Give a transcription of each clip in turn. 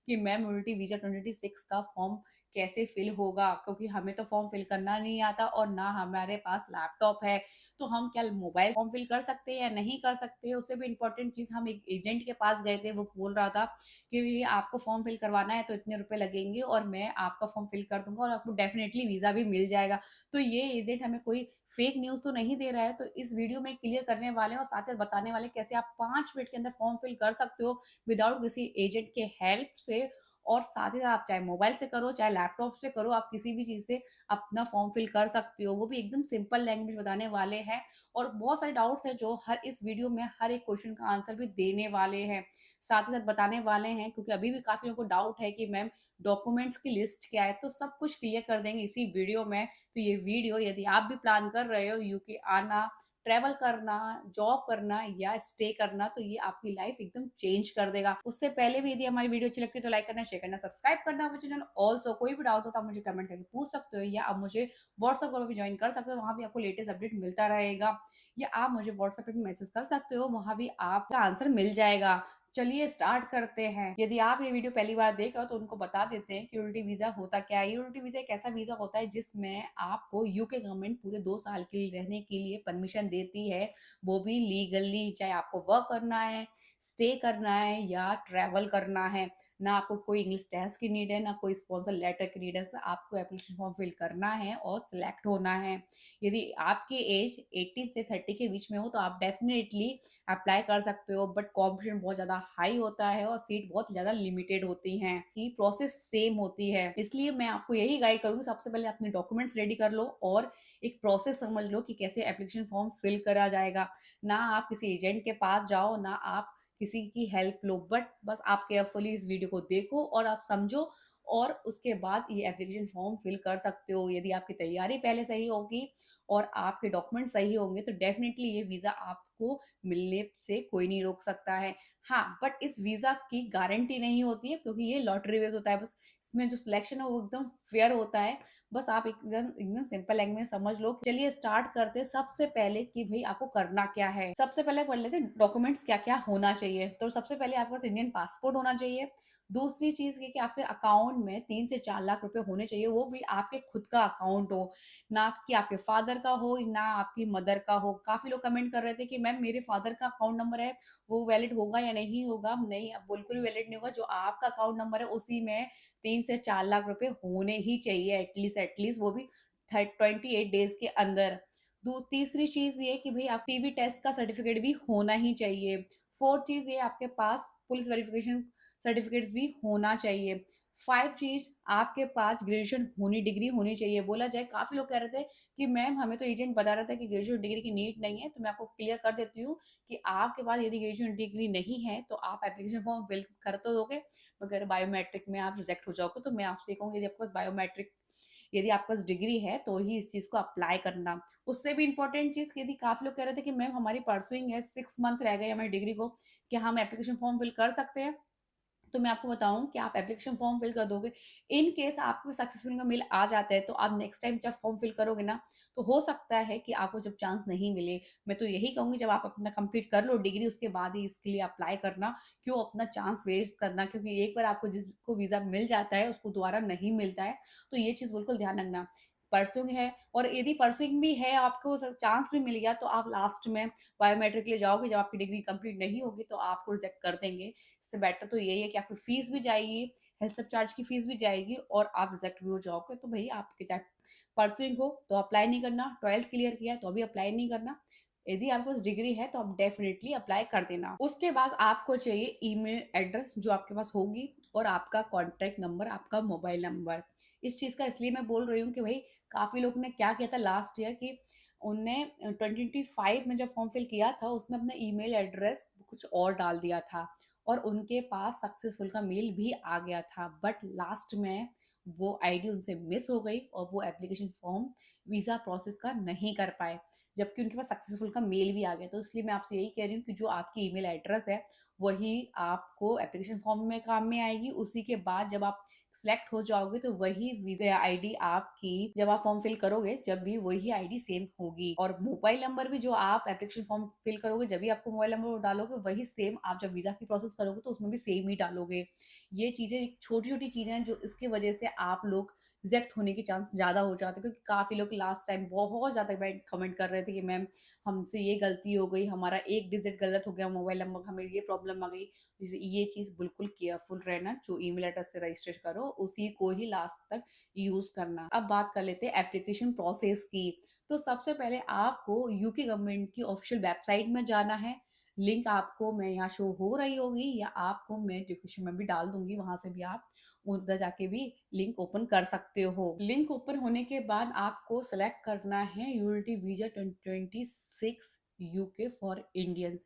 कि ma'am unity visa 2026 का form कैसे फिल होगा? क्योंकि हमें तो फॉर्म फिल करना नहीं आता और ना हमारे पास लैपटॉप है, तो हम क्या मोबाइल फॉर्म फिल कर सकते हैं या नहीं कर सकते? उससे भी इम्पोर्टेंट चीज़ हम एक एजेंट के पास गए थे, वो बोल रहा था कि आपको फॉर्म फिल करवाना है तो इतने रुपए लगेंगे और मैं आपका फॉर्म फिल कर दूँगा और आपको डेफ़िनिटली वीज़ा भी मिल जाएगा। तो ये एजेंट हमें कोई फेक न्यूज़ तो नहीं दे रहा है, तो इस वीडियो में क्लियर करने वाले हैं और साथ-साथ बताने वाले हैं कैसे आप 5 मिनट के अंदर फॉर्म फिल कर सकते हो विदाउट किसी एजेंट के हेल्प से और साथ ही साथ आप चाहे मोबाइल से करो, चाहे लैपटॉप से करो, आप किसी भी चीज़ से अपना फॉर्म फिल कर सकते हो। वो भी एकदम सिंपल लैंग्वेज बताने वाले हैं और बहुत सारे डाउट्स हैं जो हर इस वीडियो में हर एक क्वेश्चन का आंसर भी देने वाले हैं। साथ ही साथ बताने वाले हैं क्योंकि अभी भी काफ़ी लोगों को डाउट है कि मैम डॉक्यूमेंट्स की लिस्ट क्या है? तो सब कुछ क्लियर कर देंगे इसी वीडियो में। तो ये वीडियो यदि आप भी प्लान कर रहे हो यूके आना, ट्रैवल करना, जॉब करना या स्टे करना तो ये आपकी लाइफ एकदम चेंज कर देगा। उससे पहले भी यदि हमारी वीडियो अच्छी लगती है तो लाइक करना, शेयर करना, सब्सक्राइब करना हमारे चैनल। ऑल्सो कोई भी डाउट हो तो आप मुझे कमेंट करके पूछ सकते हो या आप मुझे व्हाट्सएप ग्रुप में ज्वाइन कर सकते हो, वहाँ भी आपको लेटेस्ट अपडेट मिलता रहेगा। या आप मुझे व्हाट्सएप पे भी मैसेज कर सकते हो, वहाँ भी आपका आंसर मिल जाएगा। चलिए स्टार्ट करते हैं। यदि आप ये वीडियो पहली बार देख रहे हो तो उनको बता देते हैं कि यूनिटी वीज़ा होता क्या है। यूनिटी वीज़ा एक ऐसा वीज़ा होता है जिसमें आपको यूके गवर्नमेंट पूरे 2 साल के लिए रहने के लिए परमिशन देती है, वो भी लीगली। चाहे आपको वर्क करना है, स्टे करना है या ट्रैवल करना है। ना आपको कोई इंग्लिश टेस्ट की नीड है, ना कोई स्पॉन्सर लेटर की नीड है। सिर्फ आपको एप्लीकेशन फॉर्म फिल करना है और सिलेक्ट होना है। यदि आपकी एज 18 से 30 के बीच में हो तो आप डेफ़िनिटली अप्लाई कर सकते हो, बट कॉम्पिटिशन बहुत ज़्यादा हाई होता है और सीट बहुत ज़्यादा लिमिटेड होती हैं। कि प्रोसेस सेम होती है, इसलिए मैं आपको यही गाइड करूँगी सबसे पहले अपने डॉक्यूमेंट्स रेडी कर लो और एक प्रोसेस समझ लो कि कैसे एप्लीकेशन फॉर्म फिल करा जाएगा। ना आप किसी एजेंट के पास जाओ, ना आप किसी की हेल्प लो, बट बस आप केयरफुली इस वीडियो को देखो और आप समझो और उसके बाद ये एप्लीकेशन फॉर्म फिल कर सकते हो। यदि आपकी तैयारी पहले सही होगी और आपके डॉक्यूमेंट सही होंगे तो डेफ़िनिटली ये वीज़ा आपको मिलने से कोई नहीं रोक सकता है। हाँ, बट इस वीज़ा की गारंटी नहीं होती है क्योंकि ये लॉटरी बेस होता है, बस इसमें जो सिलेक्शन है वो एकदम फेयर होता है। बस आप एकदम एकदम सिंपल लैंग्वेज में समझ लो। चलिए स्टार्ट करते हैं सबसे पहले कि भई आपको करना क्या है? सबसे पहले पढ़ लेते हैं डॉक्यूमेंट्स क्या-क्या होना चाहिए। तो सबसे पहले आपके पास इंडियन पासपोर्ट होना चाहिए। दूसरी चीज़ ये कि आपके अकाउंट में 3 से 4 लाख रुपए होने चाहिए, वो भी आपके खुद का अकाउंट हो। ना कि आपके फादर का हो, ना आपकी मदर का हो। काफ़ी लोग कमेंट कर रहे थे कि मैम मेरे फादर का अकाउंट नंबर है, वो वैलिड होगा या नहीं होगा? नहीं, अब बिल्कुल भी वैलिड नहीं होगा। जो आपका अकाउंट नंबर है उसी में 3 से 4 लाख रुपए होने ही चाहिए एटलीस्ट वो भी 28 डेज़ के अंदर। दू तीसरी चीज़ ये कि भई आप टीबी टेस्ट का सर्टिफ़िकेट भी होना ही चाहिए। 4th चीज़ ये आपके पास पुलिस वेरिफ़िकेशन सर्टिफ़िकेट्स भी होना चाहिए। 5 चीज़ आपके पास ग्रेजुएशन होनी डिग्री होनी चाहिए। बोला जाए काफ़ी लोग कह रहे थे कि मैम हमें तो एजेंट बता रहा था कि ग्रेजुएट डिग्री की नीड नहीं है, तो मैं आपको क्लियर कर देती हूँ कि आपके पास यदि ग्रेजुएशन डिग्री नहीं है, तो आप एप्लीकेशन फॉर्म फिल कर तो दोगे, मगर बायोमेट्रिक में आप रिजेक्ट हो जाओगे। तो मैं आपसे ये कहूँगी यदि आपके पास बायोमेट्रिक यदि आपके पास डिग्री है, तो ही इस चीज़ को अप्लाई करना। उससे भी इम्पोर्टेंट चीज़ यदि काफ़ी लोग कह रहे थे कि मैम हमारी परसुइंग है, 6 मंथ रह गए हमारी डिग्री को, क्या हम एप्लीकेशन फॉर्म फिल कर सकते हैं? तो मैं आपको बताऊँ कि आप एप्लीकेशन फॉर्म फिल कर दोगे। इन केस आपको सक्सेसफुल का मेल आ जाता है, तो आप नेक्स्ट टाइम जब फॉर्म फिल करोगे ना, तो हो सकता है कि आपको जब चांस नहीं मिले, मैं तो यही कहूँगी जब आप अपना कंप्लीट कर लो डिग्री उसके बाद ही इसके लिए अप्लाई करना। क्यों अपना चांस वेस्ट करना? क्योंकि एक बार आपको जिसको वीज़ा मिल जाता है, उसको दोबारा नहीं मिलता है। तो ये चीज़ बिल्कुल ध्यान रखना। परसुइंग है और यदि परसुइंग भी है, आपको स चांस भी मिल गया, तो आप लास्ट में बायोमेट्रिक के लिए जाओगे, जब आपकी डिग्री कंप्लीट नहीं होगी, तो आपको रिजेक्ट कर देंगे। इससे बेटर तो यही है कि आपकी फीस भी जाएगी, हेल्थ चार्ज की फीस भी जाएगी और आप रिजेक्ट भी हो जाओगे। तो भई आपके चाहे परसुइंग हो तो अप्लाई नहीं करना, 12th क्लियर किया है तो अभी अप्लाई नहीं करना। यदि आपके पास डिग्री है तो आप डेफिनिटली अप्लाई कर देना। उसके बाद आपको चाहिए ईमेल एड्रेस जो आपके पास होगी और आपका कॉन्टैक्ट नंबर, आपका मोबाइल नंबर। इस चीज़ का इसलिए मैं बोल रही हूँ कि भई काफ़ी लोग ने क्या किया था लास्ट ईयर कि उनने 2025 में जब फॉर्म फिल किया था उसमें अपना ईमेल एड्रेस कुछ और डाल दिया था और उनके पास सक्सेसफुल का मेल भी आ गया था, बट लास्ट में वो आईडी उनसे मिस हो गई और वो एप्लीकेशन फॉर्म वीज़ा प्रोसेस का नहीं कर पाए, जबकि उनके पास सक्सेसफुल का मेल भी आ गया। तो इसलिए मैं आपसे यही कह रही हूँ कि जो आपकी ईमेल एड्रेस है वही आपको एप्लीकेशन फॉर्म में काम में आएगी। उसी के बाद जब आप सिलेक्ट हो जाओगे तो वही वीज़ा आईडी आपकी जब आप फॉर्म फिल करोगे जब भी वही आईडी सेम होगी, और मोबाइल नंबर भी जो आप एप्लीकेशन फॉर्म फिल करोगे जब भी आपको मोबाइल नंबर डालोगे वही सेम आप जब वीज़ा की प्रोसेस करोगे तो उसमें भी सेम ही डालोगे। ये चीज़ें छोटी-छोटी चीज़ें हैं जो इसकी वजह से आप लोग रिजेक्ट होने के चांस ज़्यादा हो जाते हैं, क्योंकि काफ़ी लोग लास्ट टाइम बहुत ज़्यादा बैड कमेंट कर रहे थे कि मैम हमसे ये गलती हो गई, हमारा एक डिजिट गलत हो गया मोबाइल नंबर, हमें ये प्रॉब्लम आ गई। ये चीज़ बिल्कुल केयरफुल रहना, जो ईमेल एड्रेस से रजिस्टर करो उसी को ही लास्ट तक यूज़ करना। अब बात कर लेते हैं एप्लीकेशन प्रोसेस की। तो सबसे पहले आपको यूके गवर्नमेंट की ऑफिशियल वेबसाइट में जाना है। लिंक आपको मैं यहाँ शो हो रही होगी या आपको मैं डिस्क्रिप्शन में भी डाल दूँगी, वहाँ से भी आप उधर जाके भी लिंक ओपन कर सकते हो। लिंक ओपन होने के बाद आपको सेलेक्ट करना है यूएलटी वीज़ा 2026 यूके फॉर इंडियंस।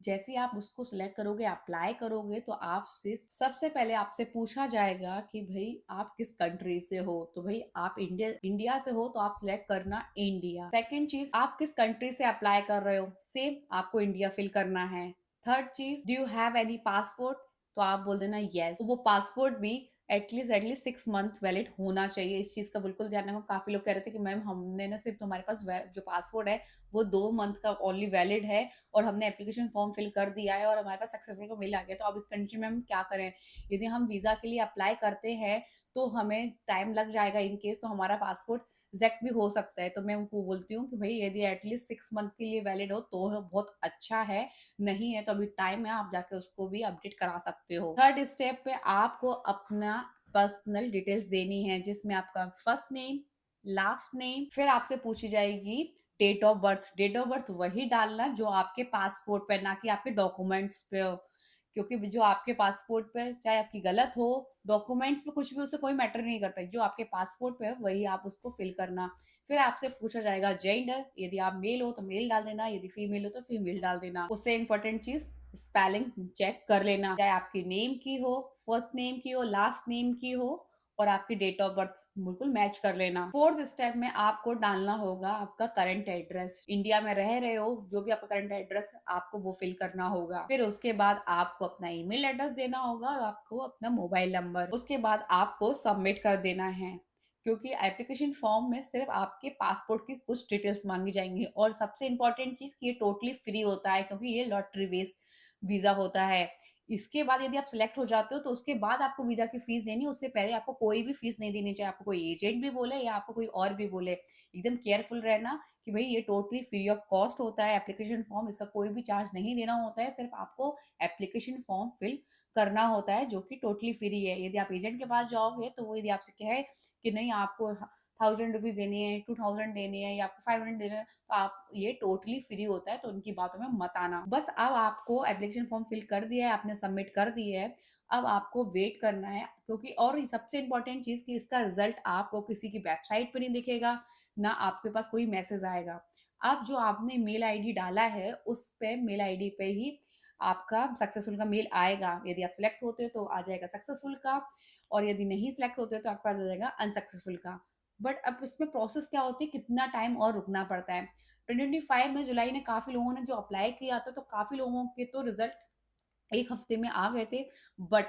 जैसे ही आप उसको सिलेक्ट करोगे, अप्लाई करोगे तो आपसे सबसे पहले आपसे पूछा जाएगा कि भई आप किस कंट्री से हो? तो भई आप इंडिया इंडिया से हो तो आप सिलेक्ट करना इंडिया। सेकंड चीज़ आप किस कंट्री से अप्लाई कर रहे हो? सेम आपको इंडिया फिल करना है। Third cheese do you have any passport? तो आप बोल देना येस। तो वो पासपोर्ट भी एटलीस्ट 6 मंथ वैलिड होना चाहिए। इस चीज़ का बिल्कुल ध्यान रखो। काफ़ी लोग कह रहे थे कि मैम हमने ना सिर्फ़ हमारे पास वे जो पासपोर्ट है वो 2 मंथ का ओनली वैलिड है और हमने एप्लीकेशन फॉर्म फिल कर दिया है और हमारे पास सक्सेसफुल का मेल आ गया। तो अब इस कंडीशन में हम क्या करें? यदि हम वीज़ा के लिए अप्लाई करते हैं तो हमें टाइम लग जाएगा इन केस, तो हमारा पासपोर्ट रिजेक्ट भी हो सकता है। तो मैं उनको बोलती हूँ कि भई यदि एटलीस्ट 6 मंथ के लिए वैलिड हो तो बहुत अच्छा है, नहीं है तो अभी टाइम है, आप जाके उसको भी अपडेट करा सकते हो। थर्ड स्टेप पे आपको अपना पर्सनल डिटेल्स देनी है, जिसमें आपका फर्स्ट नेम, लास्ट नेम, फिर आपसे पूछी जाएगी date of birth. Date of birth वही डालना जो आपके पासपोर्ट पे, ना कि आपके डॉक्यूमेंट्स पे हो। क्योंकि जो आपके पासपोर्ट पे चाहे आपकी गलत हो, डॉक्यूमेंट्स पे कुछ भी, उससे कोई मैटर नहीं करता। जो आपके पासपोर्ट पे है वही आप उसको फिल करना। फिर आपसे पूछा जाएगा जेंडर, यदि आप मेल हो तो मेल डाल देना, यदि फीमेल हो तो फीमेल डाल देना। उससे इम्पोर्टेंट चीज़ स्पेलिंग चेक कर लेना, चाहे आपकी नेम की हो, फर्स्ट नेम की हो, लास्ट नेम की हो और आपकी डेट ऑफ बर्थ बिल्कुल मैच कर लेना। फोर्थ स्टेप में आपको डालना होगा आपका करंट एड्रेस। इंडिया में रह रहे हो, जो भी आपका करंट एड्रेस आपको वो फिल करना होगा। फिर उसके बाद आपको अपना ईमेल एड्रेस देना होगा और आपको अपना मोबाइल नंबर। उसके बाद आपको सबमिट कर देना है, क्योंकि एप्लीकेशन फॉर्म में सिर्फ आपके पासपोर्ट की कुछ डिटेल्स मांगी जाएंगी। और सबसे इंपॉर्टेंट चीज कि ये टोटली फ्री होता है, क्योंकि ये लॉटरी बेस्ड वीजा होता है। इसके बाद यदि आप सिलेक्ट हो जाते हो तो उसके बाद आपको वीज़ा की फ़ीस देनी है, उससे पहले आपको कोई भी फ़ीस नहीं देनी चाहिए। आपको कोई एजेंट भी बोले या आपको कोई और भी बोले, एकदम केयरफुल रहना कि भई ये टोटली फ्री ऑफ कॉस्ट होता है एप्लीकेशन फ़ॉर्म, इसका कोई भी चार्ज नहीं देना होता है, सिर्फ़ आपको एप्लीकेशन फ़ॉर्म फिल करना होता है जो कि टोटली फ्री है। यदि आप एजेंट के पास जाओगे तो वो यदि आपसे कहे कि नहीं आपको 1000 रुपीज़ देने हैं, 2000 देने हैं या आपको 500 देने हैं, तो आप ये टोटली फ्री होता है, तो उनकी बातों में मत आना। बस अब आपको एप्लीकेशन फॉर्म फिल कर दिया है, आपने सबमिट कर दिया है, अब आपको वेट करना है, क्योंकि और सबसे इम्पोर्टेंट चीज़ कि इसका रिज़ल्ट आपको किसी की वेबसाइट पे नहीं दिखेगा, ना आपके पास कोई मैसेज आएगा। अब जो आपने मेल आईडी डाला है, उस पे मेल आईडी पे ही आपका सक्सेसफुल का मेल आएगा। यदि आप सिलेक्ट होते हो तो आ जाएगा सक्सेसफुल का और यदि नहीं सिलेक्ट होते हो तो आपके पास आ जाएगा अनसक्सेसफुल का। बट अब इसमें प्रोसेस क्या होती है, कितना टाइम और रुकना पड़ता है। 2025 में जुलाई ने काफ़ी लोगों ने जो अप्लाई किया था, तो काफ़ी लोगों के तो रिज़ल्ट 1 हफ्ते में आ गए थे, बट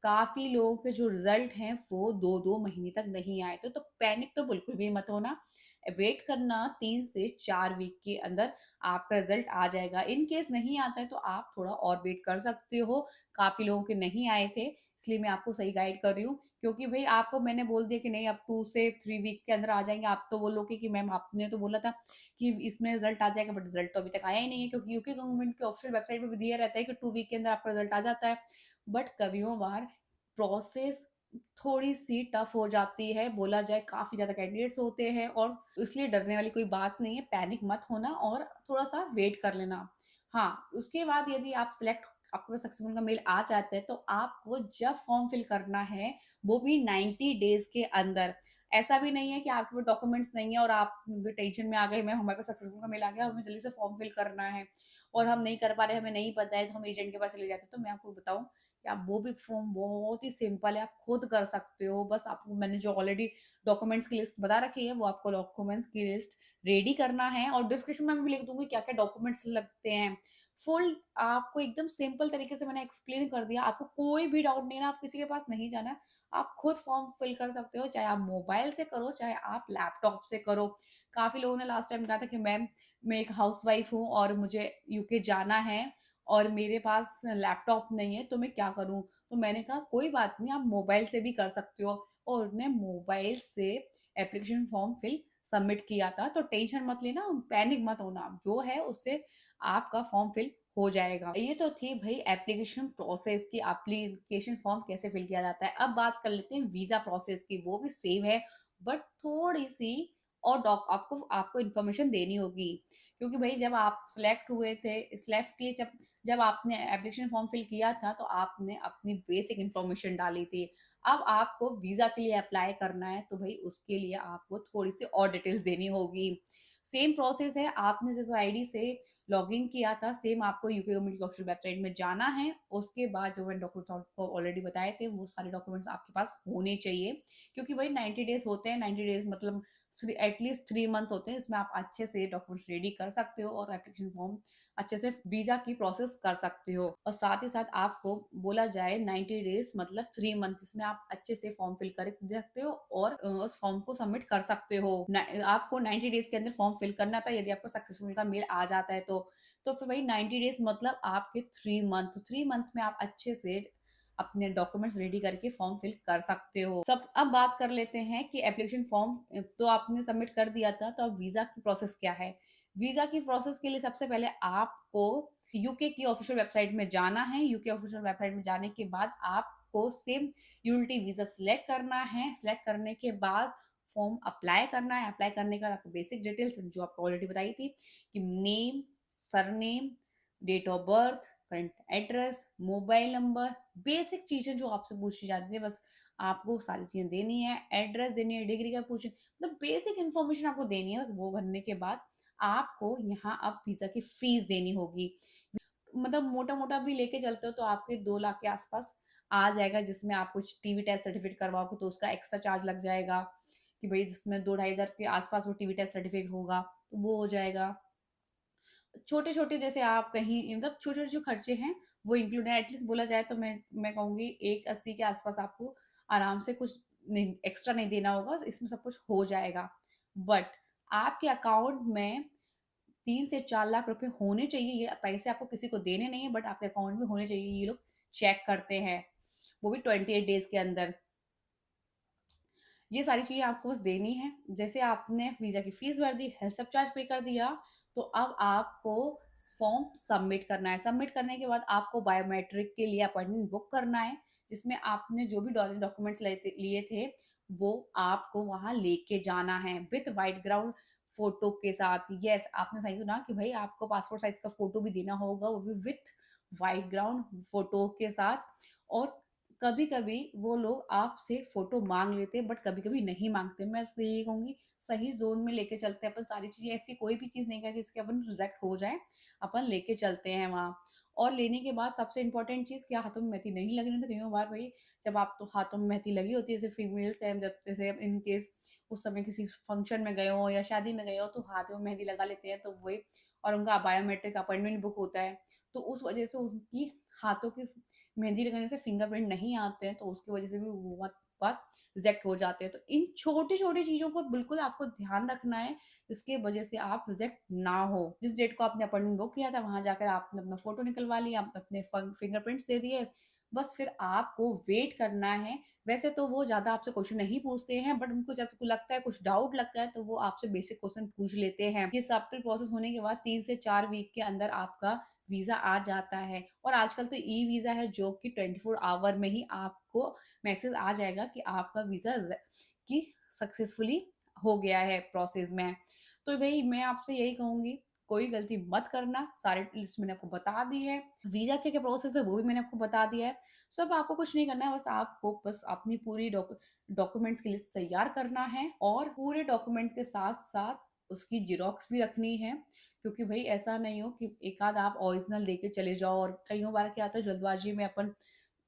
काफ़ी लोगों के जो रिज़ल्ट हैं वो 2-2 महीने तक नहीं आए थे। तो पैनिक तो बिल्कुल भी मत होना। वेट करना 3 से 4 वीक के अंदर आपका रिज़ल्ट आ जाएगा। इन केस नहीं आता है तो आप थोड़ा और वेट कर सकते हो। काफ़ी लोगों के नहीं आए थे, इसलिए मैं आपको सही गाइड कर रही हूँ। क्योंकि भई आपको मैंने बोल दिया कि नहीं अब 2 से 3 वीक के अंदर आ जाएँगे, आप तो बोलोगे कि मैम आपने तो बोला था कि इसमें रिज़ल्ट आ जाएगा, बट रिज़ल्ट तो अभी तक आया ही नहीं है, क्योंकि यूके गवर्नमेंट के ऑफिशियल वेबसाइट पे भी दिया रहता है कि 2 वीक के अंदर आपका रिज़ल्ट आ जाता है। बट कभियों-बार प्रोसेस थोड़ी-सी टफ हो जाती है, बोला जाए काफ़ी ज़्यादा कैंडिडेट्स होते हैं और इसलिए डरने वाली कोई बात नहीं है, पैनिक मत होना और थोड़ा-सा वेट कर लेना। हाँ, उसके बाद यदि आप सिलेक्ट आपके पास सक्सेसफुल का मेल आ जाता है, तो आपको जब फॉर्म फिल करना है, वो भी 90 डेज़ के अंदर। ऐसा भी नहीं है कि आपके पास डॉक्यूमेंट्स नहीं है और आप टेंशन में आ गए, मैम हमारे पास सक्सेसफुल का मेल आ गया, हमें जल्दी से फॉर्म फिल करना है और हम नहीं कर पा रहे, हमें नहीं पता है, तो हम एजेंट के पास चले जाते हैं। तो मैं आपको बताऊँ कि आप वो भी फॉर्म बहुत ही सिंपल है, आप खुद कर सकते हो। बस आपको मैंने जो ऑलरेडी डॉक्यूमेंट्स की लिस्ट बता रखी है, वो आपको डॉक्यूमेंट्स की लिस्ट रेडी करना है और डिस्क्रिप्शन में मैं भी लिख दूँगी क्या-क्या डॉक्यूमेंट्स लगते हैं। फुल आपको एकदम सिंपल तरीके से मैंने एक्सप्लेन कर दिया। आपको कोई भी डाउट नहीं है ना, आप किसी के पास नहीं जाना है। आप खुद फॉर्म फिल कर सकते हो, चाहे आप मोबाइल से करो, चाहे आप लैपटॉप से करो। काफ़ी लोगों ने लास्ट टाइम कहा था कि मैम, मैं एक हाउसवाइफ हूँ और मुझे यूके जाना है और मेरे पास लैपटॉप नहीं है, तो मैं क्या करूँ? तो मैंने कहा कोई बात नहीं, आप मोबाइल से भी कर सकते हो, और उन्होंने मोबाइल से एप्लीकेशन फॉर्म फिल सबमिट किया था। तो टेंशन मत लेना, पैनिक मत होना, जो है उससे आपका फॉर्म फिल हो जाएगा। ये तो थी भई एप्लीकेशन प्रोसेस की, एप्लीकेशन फॉर्म कैसे फिल किया जाता है। अब बात कर लेते हैं वीज़ा प्रोसेस की, वो भी सेम है, बट थोड़ी-सी और डॉक आपको आपको इन्फॉर्मेशन देनी होगी। क्योंकि भई जब आप सिलेक्ट हुए थे, सिलेक्ट किए जब जब आपने एप्लीकेशन फॉर्म फिल किया था, तो आपने अपनी बेसिक इन्फॉर्मेशन डाली थी। अब आपको वीज़ा के लिए अप्लाई करना है, तो भई उसके लिए आपको थोड़ी-सी और डिटेल्स देनी होगी। सेम प्रोसेस है, आपने जिस आईडी से लॉगिन किया था, सेम आपको यूके गवर्नमेंट की ऑफिशियल वेबसाइट में जाना है। उसके बाद जो मैंने डॉक्यूमेंट्स आपको ऑलरेडी बताए थे, वो सारे डॉक्यूमेंट्स आपके पास होने चाहिए। क्योंकि वही 90 डेज़ होते हैं, 90 डेज़ मतलब एटलीस्ट 3 मंथ होते हैं। इसमें आप अच्छे से डॉक्यूमेंट्स रेडी कर सकते हो और एप्लीकेशन फॉर्म अच्छे से वीज़ा की प्रोसेस कर सकते हो। और साथ ही साथ आपको बोला जाए 90 डेज़ मतलब 3 मंथ, इसमें आप अच्छे से फॉर्म फिल कर दे सकते हो और उस फॉर्म को सबमिट कर सकते हो। आपको 90 डेज़ के अंदर फॉर्म फिल करना था, यदि आपको सक्सेसफुल का मेल आ जाता है तो। तो फिर वही 90 डेज़ मतलब आपके 3 मंथ में आप अच्छे से अपने डॉक्यूमेंट्स रेडी करके फॉर्म फिल कर सकते हो। सब अब बात कर लेते हैं कि एप्लीकेशन फॉर्म तो आपने सबमिट कर दिया था, तो अब वीज़ा की प्रोसेस क्या है? वीज़ा की प्रोसेस के लिए सबसे पहले आपको यूके की ऑफिशियल वेबसाइट में जाना है। यूके ऑफिशियल वेबसाइट में जाने के बाद आपको सेम यूनिटी वीज़ा सिलेक्ट करना है। सिलेक्ट करने के बाद फॉर्म अप्लाई करना है। अप्लाई करने के बाद आपको बेसिक डिटेल्स जो आपको ऑलरेडी बताई थी कि name, surname, date of birth, current address, mobile number, basic चीज़ें जो आपसे पूछी जाती है, बस आपको सारी चीज़ें देनी है। एड्रेस देनी है, डिग्री का पूछे, मतलब बेसिक इन्फॉर्मेशन आपको देनी है। बस वो भरने के बाद आपको यहाँ अब वीज़ा की फीस देनी होगी। मतलब मोटा-मोटा भी लेके चलते हो तो आपके 2 लाख के आस-पास आ जाएगा, जिसमें आप कुछ टीवी टेस्ट सर्टिफिकेट करवाओगे तो उसका एक्स्ट्रा चार्ज लग जाएगा, कि भई जिसमें 2 ढाई हज़ार के आस-पास वो टीवी टेस्ट सर्टिफिकेट होगा, तो वो हो जाएगा। छोटे-छोटे जैसे आप कहीं मतलब छोटे-छोटे जो खर्चे हैं, वो इंक्लूड है। एटलीस्ट बोला जाए तो मैं कहूँगी 1,80 के आस-पास आपको आराम से कुछ नहीं एक्स्ट्रा नहीं देना होगा, इसमें सब कुछ हो जाएगा। बट आपके अकाउंट में 3 से 4 लाख रुपए होने चाहिए। ये पैसे आपको किसी को देने नहीं है, बट आपके अकाउंट में होने चाहिए। ये लोग चेक करते हैं, वो भी 28 डेज़ के अंदर। ये सारी चीज़ें आपको बस देनी है। जैसे आपने वीज़ा की फ़ीस भर दी, हेल्थ सब चार्ज पे कर दिया, तो अब आपको फॉर्म सबमिट करना है। सबमिट करने के बाद आपको बायोमेट्रिक के लिए अपॉइंटमेंट बुक करना है, जिसमें आपने जो भी डॉक्यूमेंट्स लिए थे, वो आपको वहाँ लेके जाना है विथ व्हाइट ग्राउंड फ़ोटो के साथ। येस, आपने सही सुना कि भई आपको पासपोर्ट साइज़ का फ़ोटो भी देना होगा, वो भी विथ व्हाइट ग्राउंड फ़ोटो के साथ। और कभी-कभी वो लोग आपसे फ़ोटो माँग लेते हैं, बट कभी-कभी नहीं माँगते। मैं इसलिए यही कहूँगी, सही ज़ोन में लेके चलते हैं अपन सारी चीज़ें, ऐसी कोई भी चीज़ नहीं करते जिसके अपन रिजेक्ट हो जाएँ, अपन लेके चलते हैं वहाँ। और लेने के बाद सबसे इम्पोर्टेंट चीज़, क्या हाथों में मेहंदी नहीं लग रही, तो कई बार भई जब आप तो हाथों में मेहंदी लगी होती है, जैसे फीमेल्स हैं, जब जैसे इन केस उस समय किसी फंक्शन में गए हों या शादी में गए हों, तो हाथों में मेहंदी लगा लेते हैं, तो वही और उनका बायोमेट्रिक अपॉइंटमेंट बुक होता है, तो उस वजह से उसकी हाथों की मेहंदी लगाने से फिंगरप्रिंट नहीं आते हैं, तो उसकी वजह से भी वो बात रिजेक्ट हो जाते हैं। तो इन छोटी-छोटी चीज़ों को बिल्कुल आपको ध्यान रखना है, जिसकी वजह से आप रिजेक्ट ना हो। जिस डेट को आपने अपॉइंटमेंट बुक किया था, वहाँ जाकर आपने अपना फ़ोटो निकलवा लिया, आप अपने फिंगरप्रिंट्स दे दिए, बस फिर आपको वेट करना है। वैसे तो वो ज़्यादा आपसे क्वेश्चन नहीं पूछते हैं, बट उनको जब लगता है, कुछ डाउट लगता है, तो वो आपसे बेसिक क्वेश्चन पूछ लेते हैं। ये सब प्रोसेस होने के बाद 3 से 4 वीक के अंदर आपका वीज़ा आ जाता है। और आजकल तो ई वीज़ा है, जो कि 24 आवर में ही आपको मैसेज आ जाएगा कि आपका वीज़ा कि सक्सेसफुली हो गया है प्रोसेस में। तो भई मैं आपसे यही कहूँगी, कोई गलती मत करना, सारे लिस्ट मैंने आपको बता दी है। वीज़ा क्या-क्या प्रोसेस है वो भी मैंने आपको बता दिया है। सब आपको कुछ नहीं करना है, बस आपको बस अपनी पूरी डॉक्यूमेंट्स की लिस्ट तैयार करना है और पूरे डॉक्यूमेंट के साथ-साथ उसकी ज़ेरॉक्स भी रखनी है। क्योंकि भई ऐसा नहीं हो कि एक आध आप ओरिजिनल देके चले जाओ, और कइयों बार क्या होता है, जल्दबाज़ी में अपन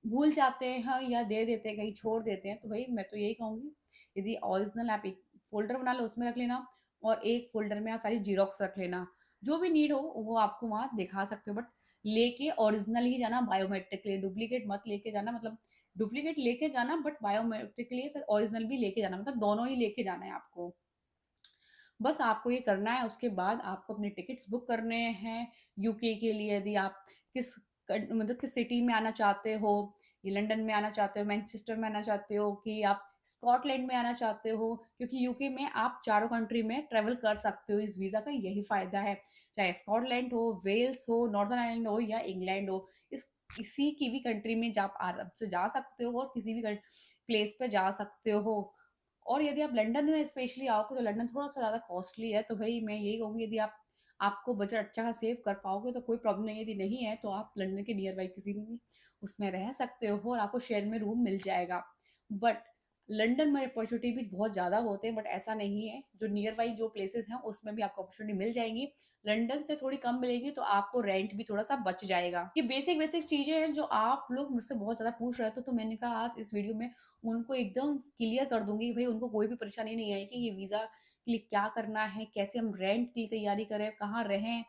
भूल जाते हैं या दे देते हैं, कहीं छोड़ देते हैं। तो भई मैं तो यही कहूँगी, यदि ओरिजिनल आप एक फ़ोल्डर बना लो, उसमें रख लेना, और एक फ़ोल्डर में आप सारी ज़ेरॉक्स रख लेना। जो भी नीड हो वो आपको वहाँ दिखा सकते हो, बट लेके ओरिजिनल ही जाना, बायोमेट्रिक लिए डुप्लीकेट मत लेके जाना, मतलब डुप्लीकेट लेके जाना बट बायोमेट्रिक लिए ओरिजिनल भी लेके जाना, मतलब दोनों ही लेके जाना है आपको। बस आपको ये करना है, उसके बाद आपको अपने टिकट्स बुक करने हैं यूके के लिए। यदि आप किस मतलब किस सिटी में आना चाहते हो, ये लंदन में आना चाहते हो, मैनचेस्टर में आना चाहते हो, कि आप स्कॉटलैंड में आना चाहते हो, क्योंकि यूके में आप चारों कंट्री में ट्रेवल कर सकते हो। इस वीज़ा का यही फ़ायदा है, चाहे स्कॉटलैंड हो, वेल्स हो, नॉर्दर्न आयरलैंड हो या इंग्लैंड हो, इस किसी की भी कंट्री में आप आराम से जा सकते हो और किसी भी प्लेस पे जा सकते हो। और यदि आप लंदन में स्पेशली आओगे तो लंदन थोड़ा-सा ज़्यादा कॉस्टली है, तो भई मैं यही कहूँगी, यदि आप आपको बजट अच्छा खासा सेव कर पाओगे तो कोई प्रॉब्लम नहीं है, यदि नहीं है तो आप लंदन के नियर बाय किसी भी उसमें रह सकते हो और आपको शेयर में रूम मिल जाएगा। बट लंदन में अपॉर्च्युनिटी भी बहुत ज़्यादा होते हैं, बट ऐसा नहीं है, जो नियर बाय जो प्लेसेस हैं उसमें भी आपको अपॉर्च्युनिटी मिल जाएँगी। लंदन से थोड़ी कम मिलेगी तो आपको रेंट भी थोड़ा-सा बच जाएगा। ये बेसिक-बेसिक चीज़ें हैं जो आप लोग मुझसे बहुत ज़्यादा पूछ रहे थे, तो मैंने कहा आज इस वीडियो में उनको एकदम क्लियर कर दूँगी, भई उनको कोई भी परेशानी नहीं आएगी कि ये वीज़ा के लिए क्या करना है, कैसे हम रेंट की तैयारी करें, कहाँ रहें,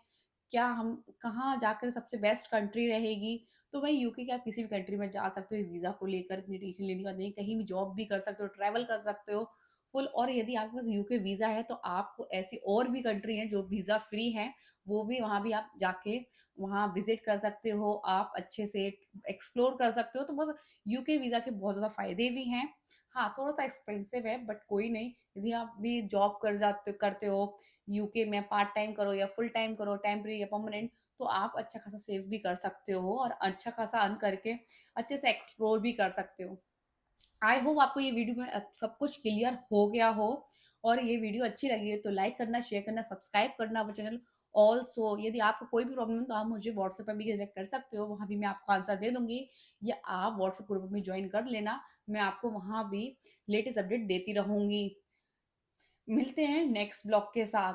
क्या हम कहाँ जाकर सबसे बेस्ट कंट्री रहेगी। तो भाई यूके के आप किसी भी कंट्री में जा सकते हो, इस वीज़ा को लेकर इतनी टेंशन लेने की बात नहीं, कहीं भी जॉब भी कर सकते हो, ट्रैवल कर सकते हो फुल। और यदि आपके पास यूके वीज़ा है तो आपको ऐसी और भी कंट्री हैं जो वीज़ा फ्री हैं, वो भी वहाँ भी आप जाके वहाँ विज़िट कर सकते हो, आप अच्छे से एक्सप्लोर कर सकते हो। तो बस यूके वीज़ा के बहुत ज़्यादा फ़ायदे भी हैं। हाँ, थोड़ा-सा एक्सपेंसिव है बट कोई नहीं, यदि आप भी जॉब कर जाते करते हो यूके में, पार्ट टाइम करो या फुल टाइम करो, टेम्परेरी या परमानेंट, तो आप अच्छा खासा सेव भी कर सकते हो और अच्छा खासा अर्न करके अच्छे से एक्सप्लोर भी कर सकते हो। आई होप आपको ये वीडियो में सब कुछ क्लियर हो गया हो, और ये वीडियो अच्छी लगी है तो लाइक करना, शेयर करना, सब्सक्राइब करना वो चैनल। ऑल्सो यदि आपको कोई भी प्रॉब्लम है तो आप मुझे व्हाट्सएप पे भी कनेक्ट कर सकते हो, वहाँ भी मैं आपको आंसर दे दूँगी, या आप व्हाट्सएप ग्रुप में जॉइन कर लेना, मैं आपको वहाँ भी लेटेस्ट अपडेट देती रहूँगी। मिलते हैं नेक्स्ट ब्लॉग के साथ।